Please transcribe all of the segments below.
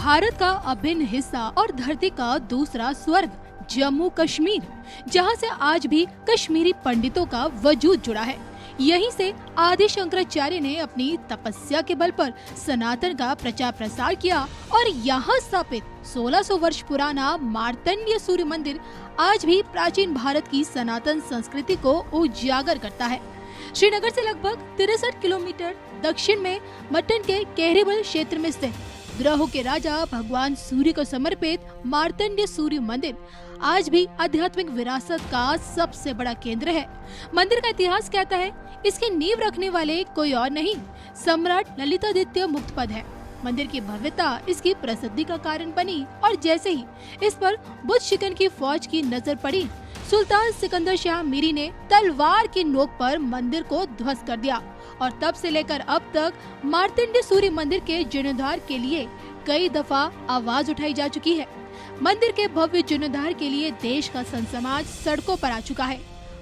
भारत का अभिन्न हिस्सा और धरती का दूसरा स्वर्ग जम्मू कश्मीर, जहां से आज भी कश्मीरी पंडितों का वजूद जुड़ा है। यहीं से आदि शंकराचार्य ने अपनी तपस्या के बल पर सनातन का प्रचार प्रसार किया और यहाँ स्थापित 1600 वर्ष पुराना मार्तंड्य सूर्य मंदिर आज भी प्राचीन भारत की सनातन संस्कृति को उजागर करता है। श्रीनगर से लगभग 63 किलोमीटर दक्षिण में मटन के केहरीबल क्षेत्र में स्थित ग्रहों के राजा भगवान सूर्य को समर्पित मार्तंड्य सूर्य मंदिर आज भी आध्यात्मिक विरासत का सबसे बड़ा केंद्र है। मंदिर का इतिहास कहता है इसकी नींव रखने वाले कोई और नहीं, सम्राट ललितादित्य मुक्तपद है। मंदिर की भव्यता इसकी प्रसिद्धि का कारण बनी और जैसे ही इस पर बुद्ध शिकन की फौज की नजर पड़ी, सुल्तान सिकंदर शाह मीरी ने तलवार की नोक पर मंदिर को ध्वस्त कर दिया और तब से लेकर अब तक मार्तंड्य सूर्य मंदिर के जीर्णोद्धार के लिए कई दफा आवाज उठाई जा चुकी है। मंदिर के भव्य जीर्णोद्धार के लिए देश का संसमाज सड़कों पर आ चुका है।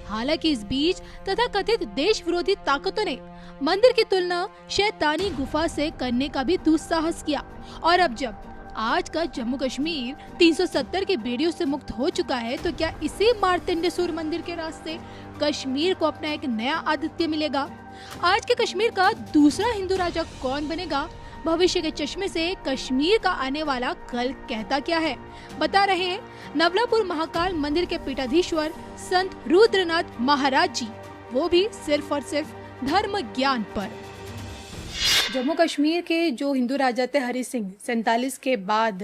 हालांकि इस बीच तथा कथित देश विरोधी ताकतों ने मंदिर की तुलना शैतानी गुफा से करने का भी दुस्साहस किया और अब जब आज का जम्मू कश्मीर 370 के बेड़ियों से मुक्त हो चुका है, तो क्या इसी मार्तंड्य सूर्य मंदिर के रास्ते कश्मीर को अपना एक नया आदित्य मिलेगा? आज के कश्मीर का दूसरा हिंदू राजा कौन बनेगा? भविष्य के चश्मे से कश्मीर का आने वाला कल कहता क्या है, बता रहे हैं नवलापुर महाकाल मंदिर के पीठाधीश्वर संत रुद्रनाथ महाराज जी, वो भी सिर्फ और सिर्फ धर्म ज्ञान पर। जम्मू कश्मीर के जो हिंदू राजा थे हरि सिंह, 47 के बाद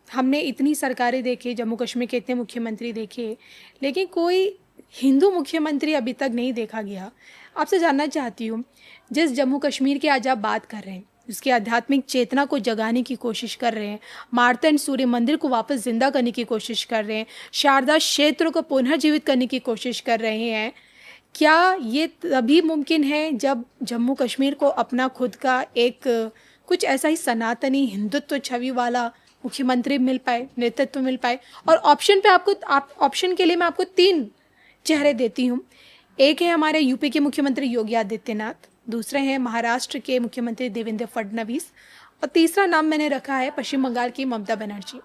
हमने इतनी सरकारें देखी, जम्मू कश्मीर के इतने मुख्यमंत्री देखे, लेकिन कोई हिंदू मुख्यमंत्री अभी तक नहीं देखा गया। आपसे जानना चाहती हूँ, जिस जम्मू कश्मीर की आज आप बात कर रहे हैं, उसकी आध्यात्मिक चेतना को जगाने की कोशिश कर रहे हैं, मार्तंड सूर्य मंदिर को वापस जिंदा करने की कोशिश कर रहे हैं, शारदा क्षेत्र को पुनर्जीवित करने की कोशिश कर रहे हैं, क्या ये तभी मुमकिन है जब जम्मू कश्मीर को अपना खुद का एक कुछ ऐसा ही सनातनी हिंदुत्व छवि वाला मुख्यमंत्री मिल पाए, नेतृत्व मिल पाए? और ऑप्शन पे ऑप्शन के लिए मैं आपको 3 चेहरे देती हूँ। एक है हमारे यूपी के मुख्यमंत्री योगी आदित्यनाथ, दूसरे हैं महाराष्ट्र के मुख्यमंत्री देवेंद्र फडणवीस और तीसरा नाम मैंने रखा है पश्चिम बंगाल की ममता बनर्जी।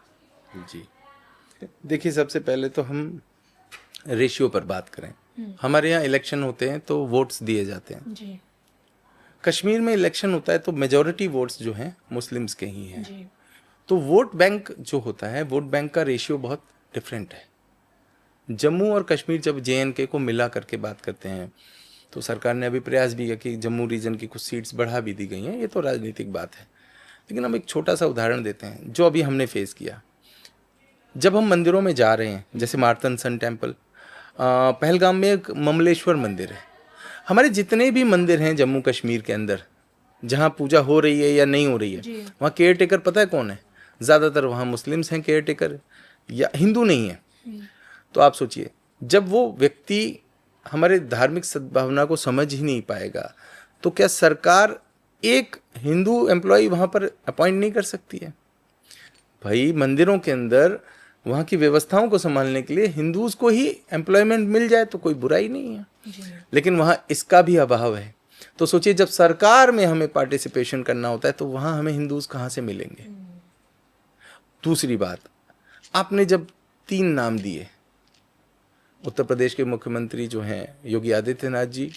जी देखिए, सबसे पहले तो हम रेशियो पर बात करें। हमारे यहाँ इलेक्शन होते हैं तो वोट्स दिए जाते हैं जी। कश्मीर में इलेक्शन होता है तो मेजॉरिटी वोट्स जो हैं मुस्लिम्स के ही हैं जी। तो वोट बैंक जो होता है, वोट बैंक का रेशियो बहुत डिफरेंट है। जम्मू और कश्मीर जब JNK को मिला करके बात करते हैं तो सरकार ने अभी प्रयास भी किया कि जम्मू रीजन की कुछ सीट्स बढ़ा भी दी गई हैं, ये तो राजनीतिक बात है। लेकिन हम एक छोटा सा उदाहरण देते हैं जो अभी हमने फेस किया। जब हम मंदिरों में जा रहे हैं, जैसे मार्तन सन टेम्पल, पहलगाम में एक ममलेश्वर मंदिर है, हमारे जितने भी मंदिर हैं जम्मू कश्मीर के अंदर जहाँ पूजा हो रही है या नहीं हो रही है, वहाँ केयर टेकर पता है कौन है? ज़्यादातर वहाँ मुस्लिम्स हैं केयर टेकर, या हिंदू नहीं है। तो आप सोचिए, जब वो व्यक्ति हमारे धार्मिक सद्भावना को समझ ही नहीं पाएगा तो क्या सरकार एक हिंदू एम्प्लॉय वहाँ पर अपॉइंट नहीं कर सकती है? भाई, मंदिरों के अंदर वहाँ की व्यवस्थाओं को संभालने के लिए हिंदूज को ही एम्प्लॉयमेंट मिल जाए तो कोई बुराई नहीं है, लेकिन वहाँ इसका भी अभाव है। तो सोचिए, जब सरकार में हमें पार्टिसिपेशन करना होता है तो वहाँ हमें हिंदूज कहाँ से मिलेंगे? दूसरी बात, आपने जब 3 नाम दिए, उत्तर प्रदेश के मुख्यमंत्री जो हैं योगी आदित्यनाथ जी,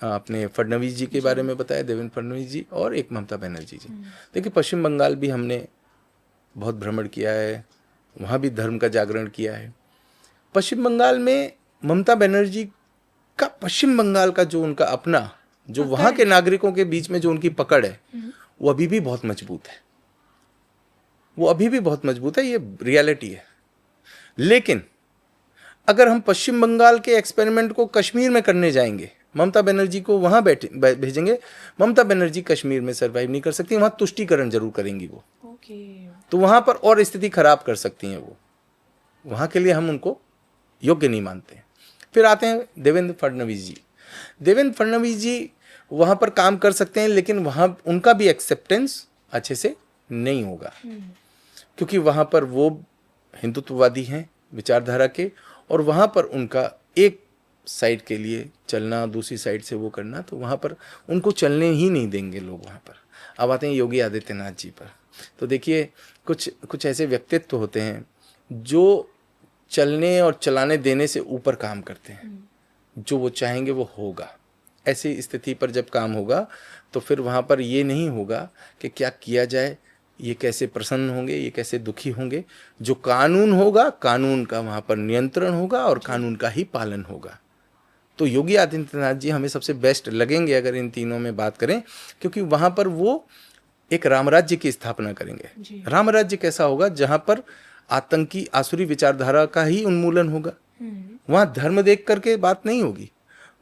आपने फडणवीस जी के बारे में बताया, देवेंद्र फडणवीस जी, और एक ममता बनर्जी जी। देखिए, पश्चिम बंगाल भी हमने बहुत भ्रमण किया है, वहाँ भी धर्म का जागरण किया है। पश्चिम बंगाल में ममता बनर्जी का, पश्चिम बंगाल का जो उनका अपना, जो वहाँ के नागरिकों के बीच में जो उनकी पकड़ है, वो अभी भी बहुत मजबूत है, वो अभी भी बहुत मजबूत है, ये रियलिटी है। लेकिन अगर हम पश्चिम बंगाल के एक्सपेरिमेंट को कश्मीर में करने जाएंगे, ममता बनर्जी को वहाँ भेजेंगे, ममता बनर्जी कश्मीर में सर्वाइव नहीं कर सकती, वहाँ तुष्टीकरण जरूर करेंगी वो। तो वहाँ पर और स्थिति खराब कर सकती हैं वो, वहाँ के लिए हम उनको योग्य नहीं मानते। फिर आते हैं देवेंद्र फडणवीस जी। देवेंद्र फडणवीस जी वहाँ पर काम कर सकते हैं, लेकिन वहाँ उनका भी एक्सेप्टेंस अच्छे से नहीं होगा, क्योंकि वहाँ पर वो हिंदुत्ववादी हैं विचारधारा के, और वहाँ पर उनका एक साइड के लिए चलना, दूसरी साइड से वो करना, तो वहाँ पर उनको चलने ही नहीं देंगे लोग वहाँ पर। अब आते हैं योगी आदित्यनाथ जी पर। तो देखिए कुछ कुछ ऐसे व्यक्तित्व होते हैं जो चलने और चलाने देने से ऊपर काम करते हैं। जो वो चाहेंगे वो होगा। ऐसी स्थिति पर जब काम होगा तो फिर वहाँ पर ये नहीं होगा कि क्या किया जाए, ये कैसे प्रसन्न होंगे, ये कैसे दुखी होंगे। जो कानून होगा, कानून का वहाँ पर नियंत्रण होगा और कानून का ही पालन होगा। तो योगी आदित्यनाथ जी हमें सबसे बेस्ट लगेंगे अगर इन तीनों में बात करें, क्योंकि वहाँ पर वो एक राम राज्य की स्थापना करेंगे। राम राज्य कैसा होगा? जहाँ पर आतंकी आसुरी विचारधारा का ही उन्मूलन होगा। वहाँ धर्म देख करके बात नहीं होगी,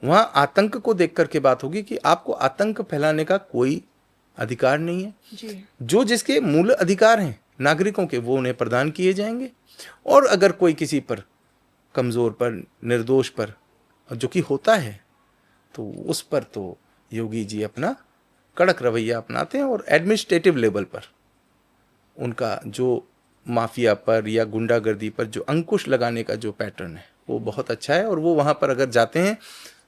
वहाँ आतंक को देख करके बात होगी कि आपको आतंक फैलाने का कोई अधिकार नहीं है जी। जो जिसके मूल अधिकार हैं नागरिकों के, वो उन्हें प्रदान किए जाएंगे। और अगर कोई किसी पर, कमज़ोर पर, निर्दोष पर, जो कि होता है, तो उस पर तो योगी जी अपना कड़क रवैया अपनाते हैं। और एडमिनिस्ट्रेटिव लेवल पर उनका जो माफिया पर या गुंडागर्दी पर जो अंकुश लगाने का जो पैटर्न है वो बहुत अच्छा है। और वो वहाँ पर अगर जाते हैं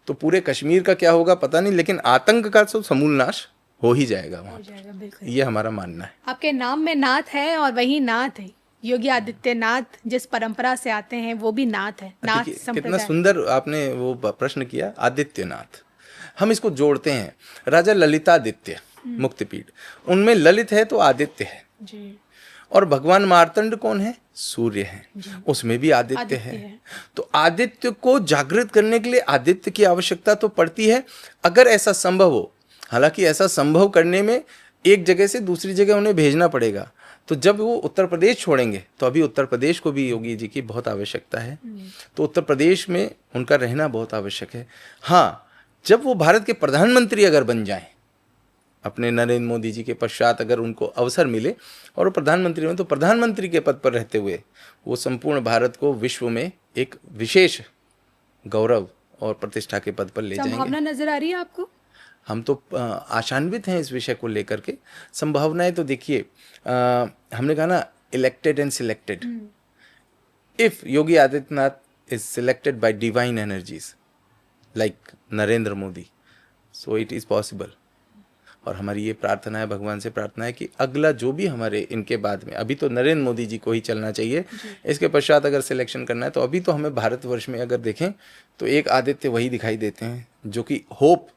तो पूरे कश्मीर का क्या होगा पता नहीं, लेकिन आतंक का तो समूल नाश हो ही जाएगा वहाँ पर। ये हमारा मानना है। आपके नाम में नाथ है और वही नाथ है। योगी आदित्यनाथ जिस परंपरा से आते हैं वो भी नाथ है। नाथ कितना सुंदर आपने वो प्रश्न किया। आदित्यनाथ हम इसको जोड़ते हैं राजा ललितादित्य मुक्तिपीठ, उनमें ललित है तो आदित्य है जी। और भगवान मार्तंड कौन है? सूर्य है, उसमें भी आदित्य है। तो आदित्य को जागृत करने के लिए आदित्य की आवश्यकता तो पड़ती है, अगर ऐसा संभव हो। हालांकि ऐसा संभव करने में एक जगह से दूसरी जगह उन्हें भेजना पड़ेगा। तो जब वो उत्तर प्रदेश छोड़ेंगे तो अभी उत्तर प्रदेश को भी योगी जी की बहुत आवश्यकता है, तो उत्तर प्रदेश में उनका रहना बहुत आवश्यक है। हाँ, जब वो भारत के प्रधानमंत्री अगर बन जाएं, अपने नरेंद्र मोदी जी के पश्चात अगर उनको अवसर मिले और वो प्रधानमंत्री में, तो प्रधानमंत्री के पद पर रहते हुए वो संपूर्ण भारत को विश्व में एक विशेष गौरव और प्रतिष्ठा के पद पर ले जाएंगे। संभावना नजर आ रही है आपको? हम तो आशान्वित हैं इस विषय को लेकर के। संभावनाएं तो देखिए, हमने कहा ना elected and selected. If Yogi Adityanath is selected by divine energies like Narendra Modi, so it is possible. और हमारी ये प्रार्थना है, भगवान से प्रार्थना है कि अगला जो भी हमारे इनके बाद में, अभी तो नरेंद्र मोदी जी को ही चलना चाहिए, इसके पश्चात अगर सिलेक्शन करना है तो अभी तो हमें भारतवर्ष में अगर देखें तो एक आदित्य वही दिखाई देते हैं जो कि होप,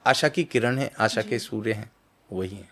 आशा की किरण है, आशा के सूर्य हैं, वही हैं।